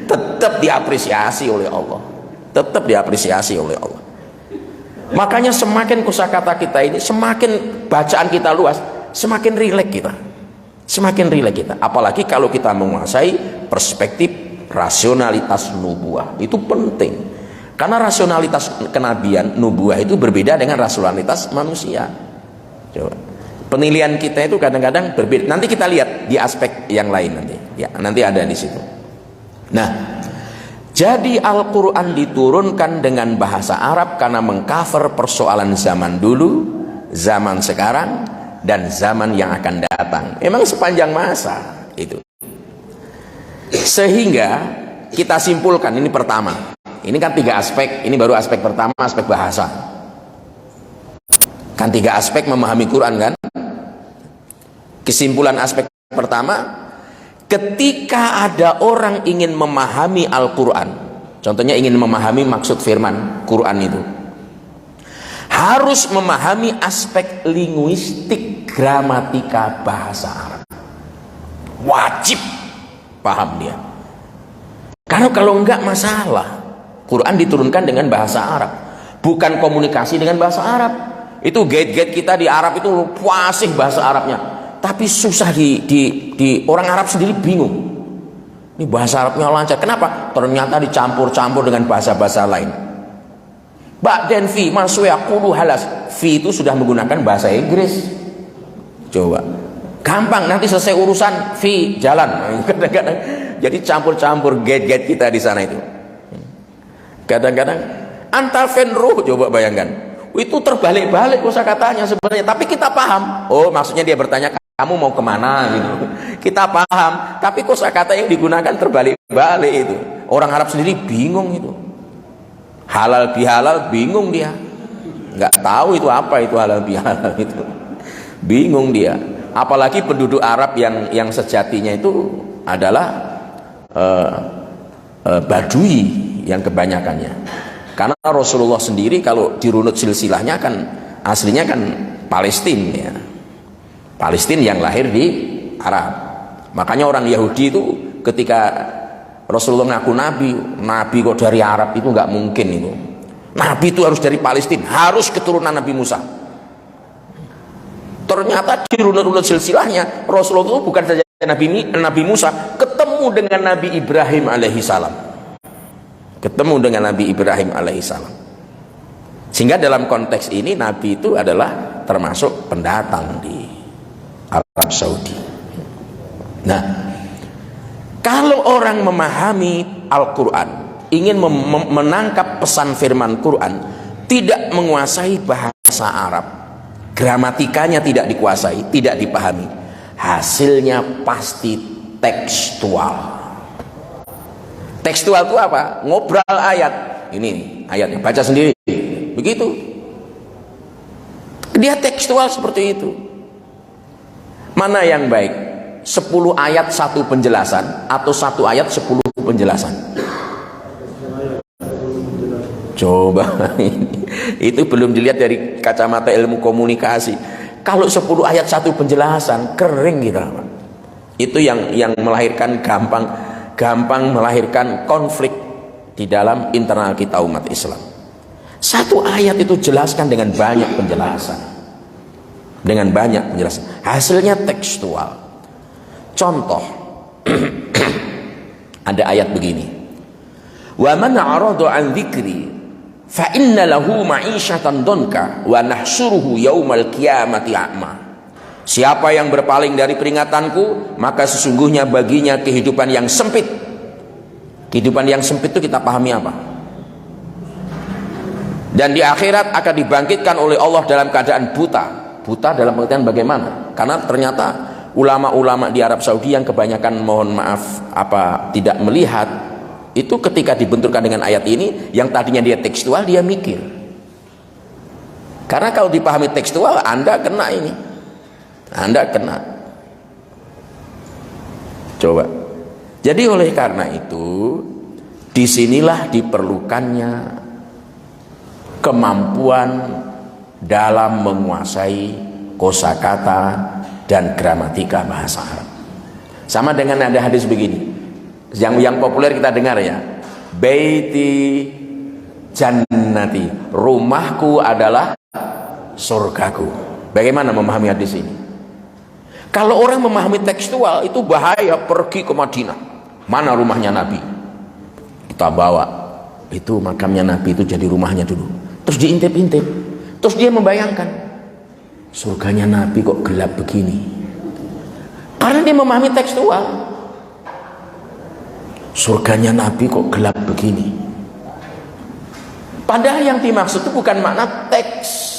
Tetap diapresiasi oleh Allah. Tetap diapresiasi oleh Allah. Makanya semakin kosakata kita ini, semakin bacaan kita luas, semakin rileks kita. Semakin rileks kita. Apalagi kalau kita menguasai perspektif rasionalitas nubuah. Itu penting. Karena rasionalitas kenabian nubuah itu berbeda dengan rasionalitas manusia. Coba. Penilaian kita itu kadang-kadang berbeda. Nanti kita lihat di aspek yang lain nanti. Ya, nanti ada di situ. Nah, jadi Al-Quran diturunkan dengan bahasa Arab karena mengcover persoalan zaman dulu, zaman sekarang, dan zaman yang akan datang. Memang sepanjang masa itu. Sehingga kita simpulkan, ini pertama. Ini kan 3 aspek, ini baru aspek pertama, aspek bahasa. Kan 3 aspek memahami Quran kan? Kesimpulan aspek pertama, ketika ada orang ingin memahami Al-Quran, contohnya ingin memahami maksud firman Quran itu, harus memahami aspek linguistik, gramatika bahasa Arab. Wajib paham dia. Karena kalau enggak masalah. Quran diturunkan dengan bahasa Arab, bukan komunikasi dengan bahasa Arab. Itu gate-gate kita di Arab itu fasih bahasa Arabnya, tapi susah di orang Arab sendiri bingung. Ini bahasa Arabnya lancar, kenapa? Ternyata dicampur-campur dengan bahasa-bahasa lain. Ba'den fi maswe aqulu halas. Fi itu sudah menggunakan bahasa Inggris. Coba. Gampang, nanti selesai urusan fi jalan. Kadang-kadang jadi campur-campur gate-gate kita di sana itu. Kadang-kadang antal fenruh, coba bayangkan, itu terbalik-balik kosakatanya sebenarnya, tapi kita paham. Oh, maksudnya dia bertanya kamu mau kemana gitu. Kita paham, tapi kosakata yang digunakan terbalik-balik itu. Orang Arab sendiri bingung itu. Halal bihalal bingung dia, nggak tahu itu apa itu halal bihalal itu. Bingung dia. apalagi penduduk Arab yang sejatinya itu adalah Badui yang kebanyakannya. Karena Rasulullah sendiri kalau dirunut silsilahnya kan aslinya kan Palestina ya. Palestina yang lahir di Arab. Makanya orang Yahudi itu ketika Rasulullah ngaku nabi kok dari Arab, itu nggak mungkin itu. Nabi itu harus dari Palestina, harus keturunan Nabi Musa. Ternyata dirunut-runut silsilahnya Rasulullah itu bukan saja Nabi Musa, ketemu dengan Nabi Ibrahim alaihissalam. Ketemu dengan Nabi Ibrahim alaihissalam. Sehingga dalam konteks ini Nabi itu adalah termasuk pendatang di Arab Saudi. Nah, kalau orang memahami Al-Quran, ingin menangkap pesan firman Quran, tidak menguasai bahasa Arab, gramatikanya tidak dikuasai, tidak dipahami, hasilnya pasti tekstual. Tekstual itu apa? Ngobrol ayat. Ini ayatnya, baca sendiri. Begitu. Dia tekstual seperti itu. Mana yang baik? 10 ayat 1 penjelasan atau 1 ayat 10 penjelasan? Coba itu belum dilihat dari kacamata ilmu komunikasi. Kalau 10 ayat 1 penjelasan kering kita. Itu yang melahirkan gampang melahirkan konflik di dalam internal kita umat Islam. 1 ayat itu jelaskan dengan banyak penjelasan. Dengan banyak penjelasan. Hasilnya tekstual. Contoh, ada ayat begini. Wa man a'rada 'an dzikri fa inna lahu ma'isyatan donka wa nahsyuruhu yaumal qiyamati a'ma. Siapa yang berpaling dari peringatanku, maka sesungguhnya baginya kehidupan yang sempit. Kehidupan yang sempit itu kita pahami apa? Dan di akhirat akan dibangkitkan oleh Allah dalam keadaan buta. Buta dalam pengertian bagaimana? Karena ternyata ulama-ulama di Arab Saudi yang kebanyakan mohon maaf tidak melihat, itu ketika dibenturkan dengan ayat ini, yang tadinya dia tekstual, dia mikir. Karena kalau dipahami tekstual, Anda kena ini. Anda kena. Coba. Jadi oleh karena itu, disinilah diperlukannya kemampuan dalam menguasai kosakata dan gramatika bahasa Arab. Sama dengan ada hadis begini, yang populer kita dengar ya, baiti jannati, rumahku adalah surgaku. Bagaimana memahami hadis ini? Kalau orang memahami tekstual itu bahaya. Pergi ke Madinah, mana rumahnya Nabi, kita bawa itu makamnya Nabi, itu jadi rumahnya dulu, terus diintip-intip, terus dia membayangkan surganya Nabi kok gelap begini. Karena dia memahami tekstual. Surganya Nabi kok gelap begini. Padahal yang dimaksud itu bukan makna teks.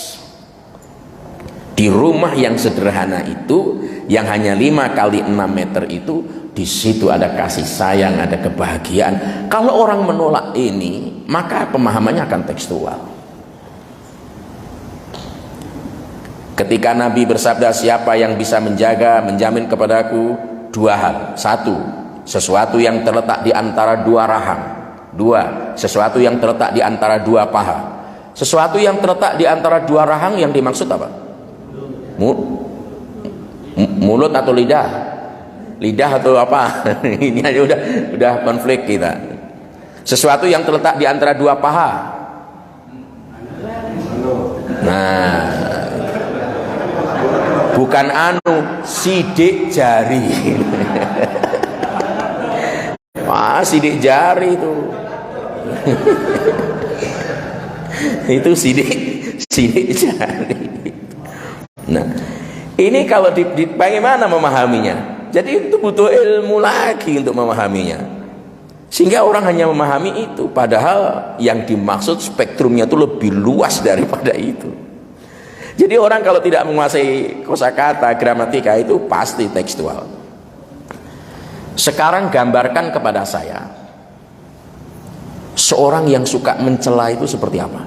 Di rumah yang sederhana itu, yang hanya 5 kali 6 meter itu, di situ ada kasih sayang, ada kebahagiaan. Kalau orang menolak ini, maka pemahamannya akan tekstual. Ketika Nabi bersabda, siapa yang bisa menjamin kepadaku 2 hal. 1, sesuatu yang terletak di antara 2 rahang. 2, sesuatu yang terletak di antara 2 paha. Sesuatu yang terletak di antara 2 rahang yang dimaksud apa? Mulut atau lidah? Lidah atau apa? Ini aja udah konflik kita. Sesuatu yang terletak di antara 2 paha. Nah, bukan sidik jari. Wah, sidik jari itu. Itu sidik jari. Nah, ini kalau bagaimana memahaminya? Jadi itu butuh ilmu lagi untuk memahaminya. Sehingga orang hanya memahami itu, padahal yang dimaksud spektrumnya itu lebih luas daripada itu. Jadi orang kalau tidak menguasai kosakata, gramatika itu pasti tekstual. Sekarang gambarkan kepada saya seorang yang suka mencela itu seperti apa.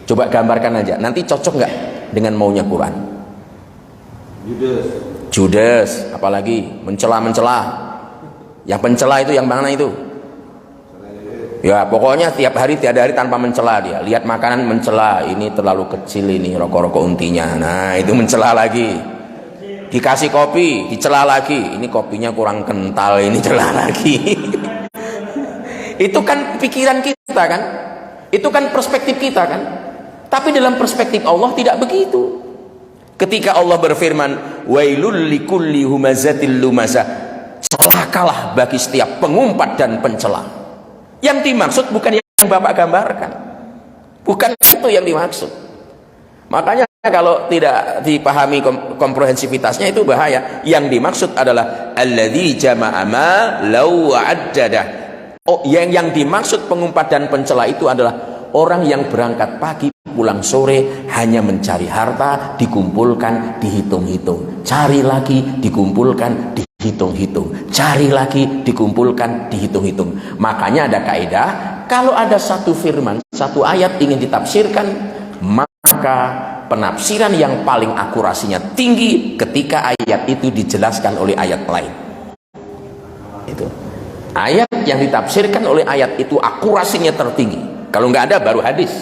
Coba gambarkan aja, nanti cocok nggak dengan maunya Quran? judes, apalagi mencela-mencela. Yang pencela itu yang mana itu? Ya pokoknya tiap hari tanpa mencela dia. Lihat makanan mencela, ini terlalu kecil, ini rokok-rokok untinya. Nah itu mencela lagi. Dikasih kopi, dicela lagi. Ini kopinya kurang kental, ini cela lagi. Itu kan pikiran kita kan? Itu kan perspektif kita kan? Tapi dalam perspektif Allah tidak begitu. Ketika Allah berfirman, wailul likulli humazatil lumazah, celakalah bagi setiap pengumpat dan pencela. Yang dimaksud bukan yang Bapak gambarkan, bukan itu yang dimaksud. Makanya kalau tidak dipahami komprehensivitasnya itu bahaya. Yang dimaksud adalah alladzi jama'a malau wa'addadah. Oh, yang dimaksud pengumpat dan pencela itu adalah orang yang berangkat pagi pulang sore hanya mencari harta, dikumpulkan, dihitung-hitung, cari lagi, dikumpulkan, dihitung-hitung, cari lagi, dikumpulkan, dihitung-hitung. Makanya ada kaidah, kalau ada satu firman, satu ayat ingin ditafsirkan, maka penafsiran yang paling akurasinya tinggi ketika ayat itu dijelaskan oleh ayat lain. Itu ayat yang ditafsirkan oleh ayat itu akurasinya tertinggi. Kalau nggak ada baru hadis.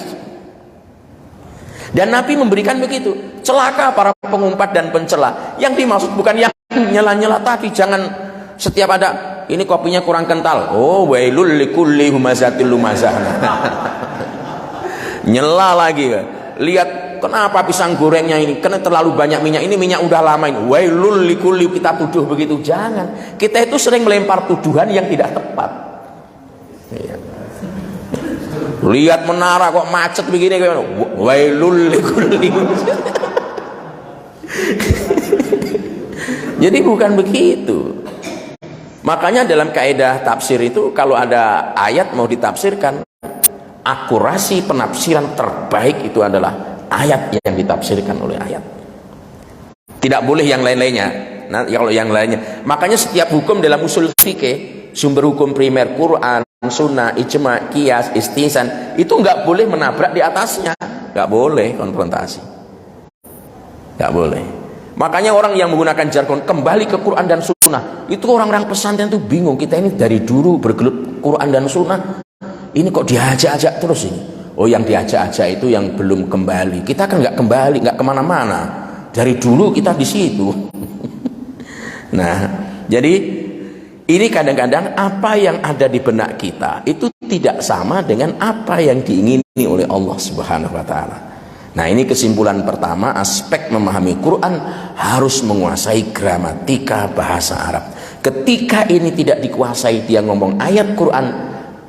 Dan Nabi memberikan begitu, celaka para pengumpat dan pencela. Yang dimaksud bukan yang nyela-nyela tadi. Jangan setiap ada ini kopinya kurang kental, oh wailul likulli humazatil lumazah. Nyela lagi. Lihat kenapa pisang gorengnya ini karena terlalu banyak minyak, ini minyak udah lama ini, wailul likulli, kita tuduh begitu. Jangan, kita itu sering melempar tuduhan yang tidak tepat. Lihat menara kok macet begini, wailul likulli. Jadi bukan begitu. Makanya dalam kaidah tafsir itu kalau ada ayat mau ditafsirkan, akurasi penafsiran terbaik itu adalah ayat yang ditafsirkan oleh ayat. Tidak boleh yang lain-lainnya. Nah, kalau yang lainnya, makanya setiap hukum dalam usul fikih, sumber hukum primer Quran, sunnah, ijma, qiyas, istinsan, itu nggak boleh menabrak di atasnya, nggak boleh konfrontasi, nggak boleh. Makanya orang yang menggunakan jargon kembali ke Quran dan sunnah, itu orang-orang pesantren itu bingung. Kita ini dari dulu bergelut Quran dan sunnah, ini kok diajak-ajak terus ini. Oh, yang diajak-ajak itu yang belum kembali. Kita kan nggak kembali, nggak kemana-mana. Dari dulu kita di situ. Nah, jadi ini kadang-kadang apa yang ada di benak kita itu tidak sama dengan apa yang diingini oleh Allah Subhanahu wa taala. Nah, ini kesimpulan pertama, aspek memahami Quran harus menguasai gramatika bahasa Arab. Ketika ini tidak dikuasai, dia ngomong ayat Quran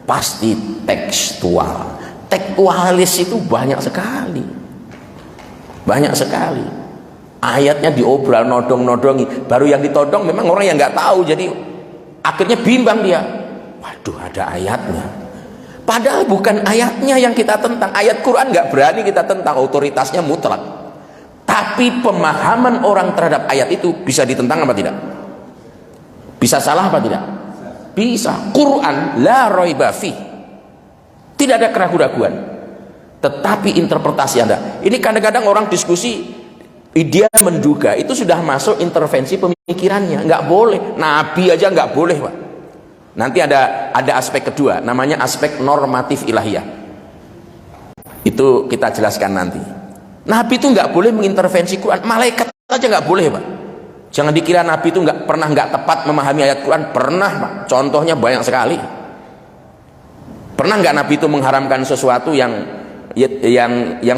pasti tekstual. Tekstualis itu banyak sekali. Banyak sekali. Ayatnya diobral, nodong-nodongi. Baru yang ditodong memang orang yang nggak tahu, jadi akhirnya bimbang dia. Waduh, ada ayatnya. Padahal bukan ayatnya yang kita tentang. Ayat Quran nggak berani kita tentang, otoritasnya mutlak. Tapi pemahaman orang terhadap ayat itu bisa ditentang apa tidak? Bisa salah apa tidak? Bisa. Quran la raiba fi. Tidak ada keraguan-raguan. Tetapi interpretasi Anda. Ini kadang-kadang orang diskusi, dia menduga itu sudah masuk intervensi pemikirannya. Nggak boleh. Nabi aja nggak boleh, Pak. Nanti ada aspek kedua, namanya aspek normatif ilahiyah. Itu kita jelaskan nanti. Nabi itu nggak boleh mengintervensi Quran, malaikat aja nggak boleh, Pak. Jangan dikira Nabi itu nggak tepat memahami ayat Quran. Pernah, Pak. Contohnya banyak sekali. Pernah nggak Nabi itu mengharamkan sesuatu yang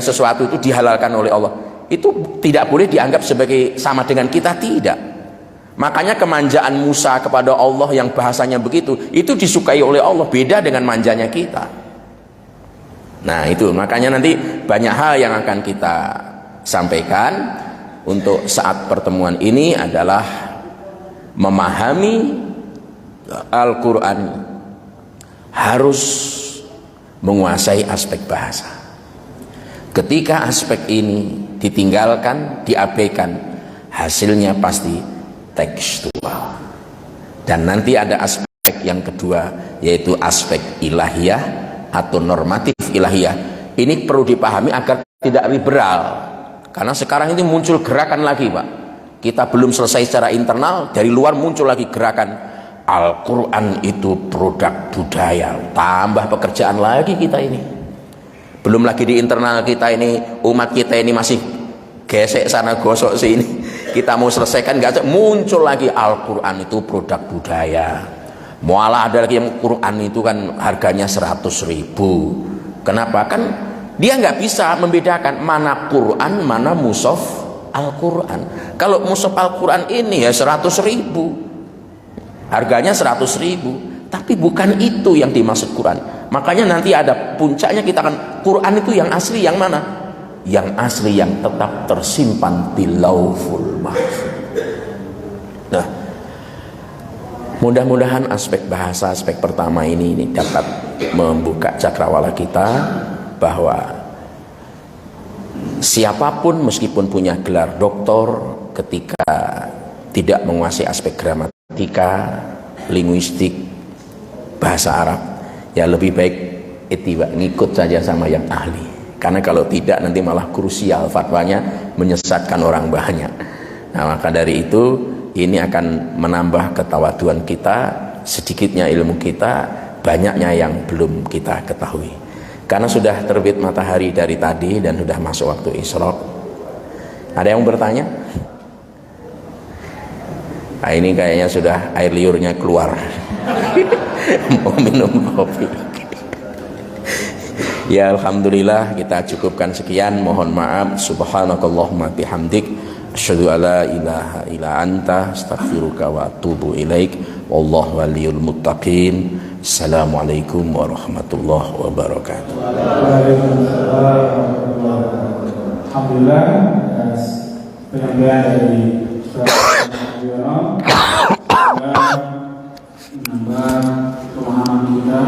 sesuatu itu dihalalkan oleh Allah? Itu tidak boleh dianggap sebagai sama dengan kita, tidak. Makanya kemanjaan Musa kepada Allah yang bahasanya begitu, itu disukai oleh Allah, beda dengan manjanya kita. Nah itu, makanya nanti banyak hal yang akan kita sampaikan untuk saat pertemuan ini adalah memahami Al-Quran harus menguasai aspek bahasa. Ketika aspek ini ditinggalkan, diabaikan, hasilnya pasti tekstual. Dan nanti ada aspek yang kedua, yaitu aspek ilahiyah atau normatif ilahiyah. Ini perlu dipahami agar tidak liberal, karena sekarang ini muncul gerakan lagi, Pak. kita belum selesai secara internal, dari luar muncul lagi gerakan Al-Quran itu produk budaya, tambah pekerjaan lagi kita ini. Belum lagi di internal kita ini, umat kita ini masih gesek sana gosok sini, kita mau selesaikan nggak, muncul lagi Al-Quran itu produk budaya. Mualah ada lagi yang Quran itu kan harganya 100.000. Kenapa? Kan dia nggak bisa membedakan mana Quran, mana mushaf Al-Quran. Kalau mushaf Al-Quran ini ya 100.000, harganya 100.000, tapi bukan itu yang dimaksud Quran. Makanya nanti ada puncaknya, kita akan Quran itu yang asli yang mana? Yang asli yang tetap tersimpan di Lauhul Mahfuz. Nah, mudah-mudahan aspek bahasa, aspek pertama ini dapat membuka cakrawala kita bahwa siapapun meskipun punya gelar doktor, ketika tidak menguasai aspek gramatika, linguistik, bahasa Arab, ya lebih baik ngikut saja sama yang ahli. Karena kalau tidak nanti malah krusial fatwanya, menyesatkan orang banyak. Nah, maka dari itu ini akan menambah ketawaduan kita, sedikitnya ilmu kita, banyaknya yang belum kita ketahui. Karena sudah terbit matahari dari tadi dan sudah masuk waktu isyraq. Ada yang bertanya? Nah, ini kayaknya sudah air liurnya keluar. Mau minum kopi. Ya alhamdulillah, kita cukupkan sekian. Mohon maaf. Subhanakallahumma bihamdik, asyhadu alla ilaha illa anta, astaghfiruka wa atubu ilaik. Wallahu waliyul muttaqin. Assalamualaikum warahmatullahi wabarakatuh. Alhamdulillah atas penyampaian dari Ustaz Yono menambah pemahaman kita